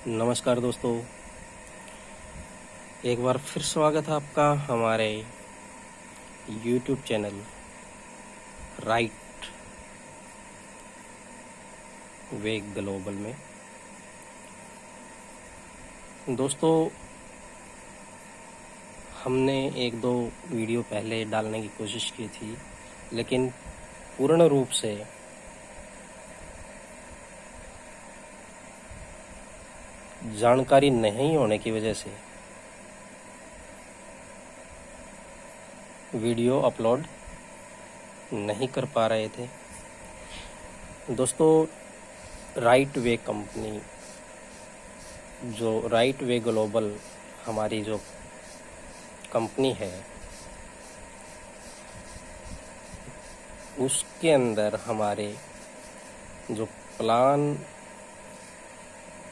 नमस्कार दोस्तों, एक बार फिर स्वागत है आपका हमारे YouTube channel right way global में। दोस्तों, हमने एक दो वीडियो पहले डालने की कोशिश की थी, लेकिन पूर्ण रूप से जानकारी नहीं होने की वजह से वीडियो अपलोड नहीं कर पा रहे थे। दोस्तों, राइट वे कंपनी, जो राइट वे ग्लोबल हमारी जो कंपनी है, उसके अंदर हमारे जो प्लान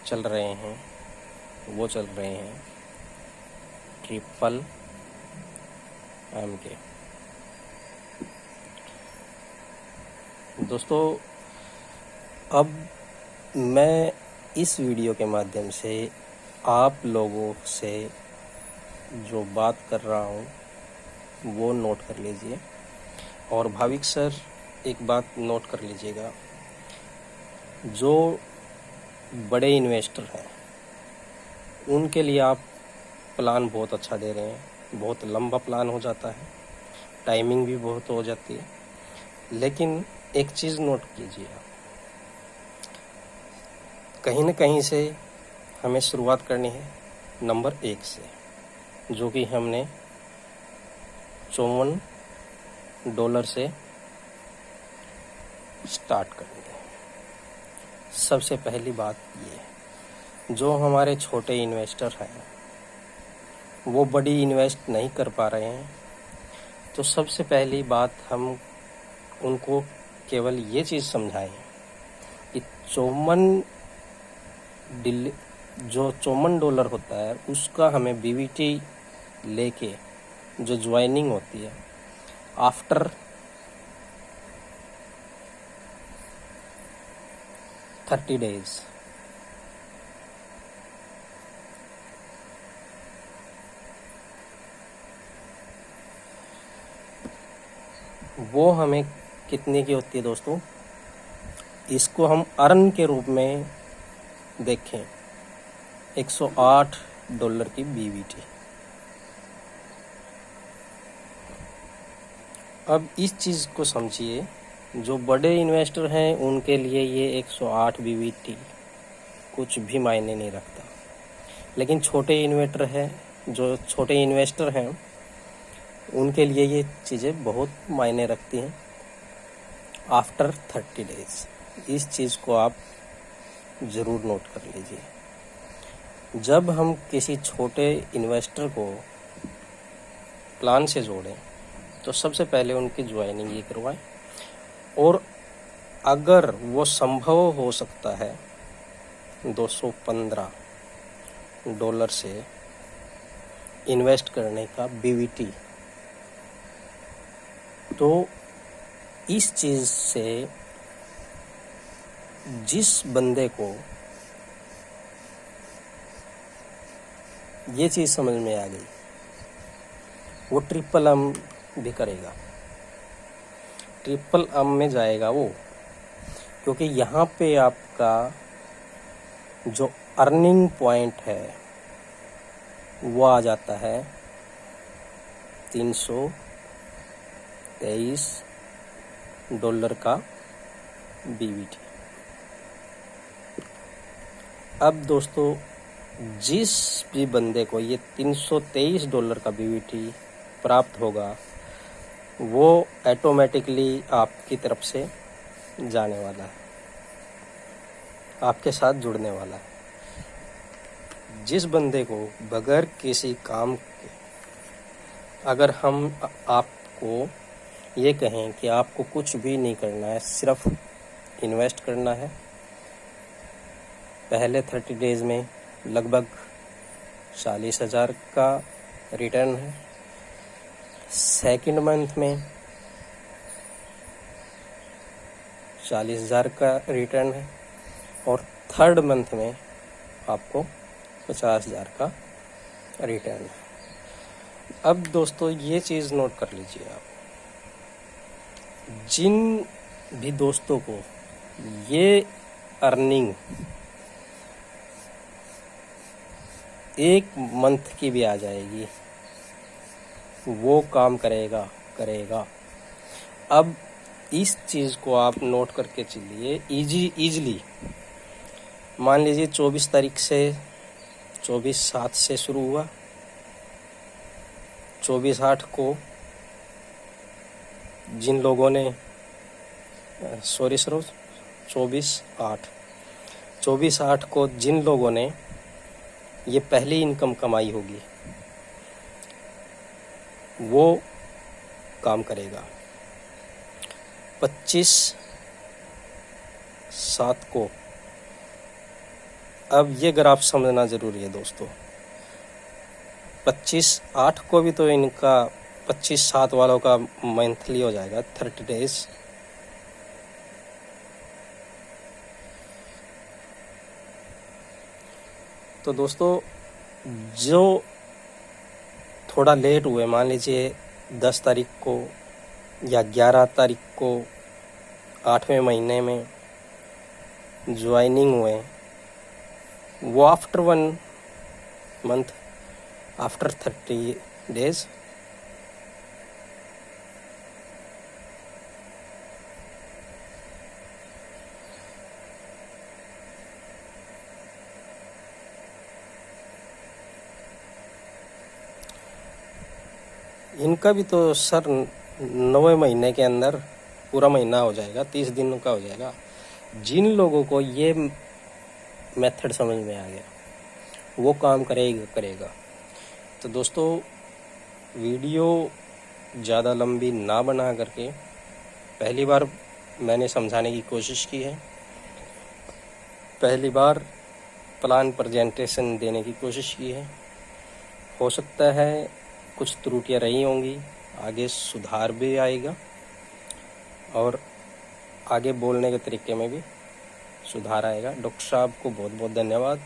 चल रहे हैं वो चल रहे हैं MMM के। दोस्तों, अब मैं इस वीडियो के माध्यम से आप लोगों से जो बात कर रहा हूँ वो नोट कर लीजिए, और भाविक सर एक बात नोट कर लीजिएगा, जो बड़े इन्वेस्टर हैं उनके लिए आप प्लान बहुत अच्छा दे रहे हैं। बहुत लंबा प्लान हो जाता है, टाइमिंग भी बहुत हो जाती है, लेकिन एक चीज़ नोट कीजिए, कहीं न कहीं से हमें शुरुआत करनी है नंबर 1 से, जो कि हमने $54 से स्टार्ट करनी है। सबसे पहली बात ये, जो हमारे छोटे इन्वेस्टर हैं वो बड़ी इन्वेस्ट नहीं कर पा रहे हैं, तो सबसे पहली बात हम उनको केवल ये चीज़ समझाएं कि $54 होता है, उसका हमें BVT लेके जो ज्वाइनिंग होती है आफ्टर 30 days, वो हमें कितने की होती है दोस्तों? इसको हम अर्न के रूप में देखें, $108 की BVT। अब इस चीज़ को समझिए, जो बड़े इन्वेस्टर हैं उनके लिए ये 108 BVT कुछ भी मायने नहीं रखता, लेकिन छोटे इन्वेस्टर हैं उनके लिए ये चीज़ें बहुत मायने रखती हैं। आफ्टर 30 days, इस चीज़ को आप ज़रूर नोट कर लीजिए। जब हम किसी छोटे इन्वेस्टर को प्लान से जोड़ें तो सबसे पहले उनकी ज्वाइनिंग ये करवाएं, और अगर वो संभव हो सकता है $215 से इन्वेस्ट करने का BVT, तो इस चीज़ से जिस बंदे को ये चीज़ समझ में आ गई वो MMM भी करेगा, MMM में जाएगा वो, क्योंकि यहाँ पे आपका जो अर्निंग पॉइंट है वो आ जाता है $323 का BVT। अब दोस्तों, जिस भी बंदे को ये $323 का BVT प्राप्त होगा वो ऑटोमेटिकली आपकी तरफ से जाने वाला है, आपके साथ जुड़ने वाला है। जिस बंदे को बगैर किसी काम के, अगर हम आपको ये कहें कि आपको कुछ भी नहीं करना है, सिर्फ इन्वेस्ट करना है, पहले 30 डेज में लगभग 40,000 का रिटर्न है, सेकंड मंथ में 40,000 का रिटर्न है, और थर्ड मंथ में आपको 50,000 का रिटर्न। अब दोस्तों ये चीज़ नोट कर लीजिए आप, जिन भी दोस्तों को ये अर्निंग 1 मंथ की भी आ जाएगी, वो काम करेगा। अब इस चीज़ को आप नोट करके चलिए इजीली। मान लीजिए 24 तारीख से 24/7 से शुरू हुआ, 24/8 को जिन लोगों ने 24/8 को जिन लोगों ने ये पहली इनकम कमाई होगी वो काम करेगा। 25/7 को, अब ये ग्राफ समझना ज़रूरी है दोस्तों, 25/8 को भी तो इनका 25/7 वालों का मंथली हो जाएगा 30 डेज। तो दोस्तों जो थोड़ा लेट हुए, मान लीजिए 10 तारीख को या 11 तारीख को 8वें महीने में ज्वाइनिंग हुए, वो आफ्टर 1 मंथ, आफ्टर 30 डेज इनका भी तो सर 9वें महीने के अंदर पूरा महीना हो जाएगा, 30 दिन का हो जाएगा। जिन लोगों को ये मेथड समझ में आ गया वो काम करेगा। तो दोस्तों वीडियो ज़्यादा लंबी ना बना करके, पहली बार मैंने समझाने की कोशिश की है, पहली बार प्लान प्रेजेंटेशन देने की कोशिश की है। हो सकता है कुछ त्रुटियां रही होंगी, आगे सुधार भी आएगा और आगे बोलने के तरीके में भी सुधार आएगा। डॉक्टर साहब को बहुत बहुत धन्यवाद।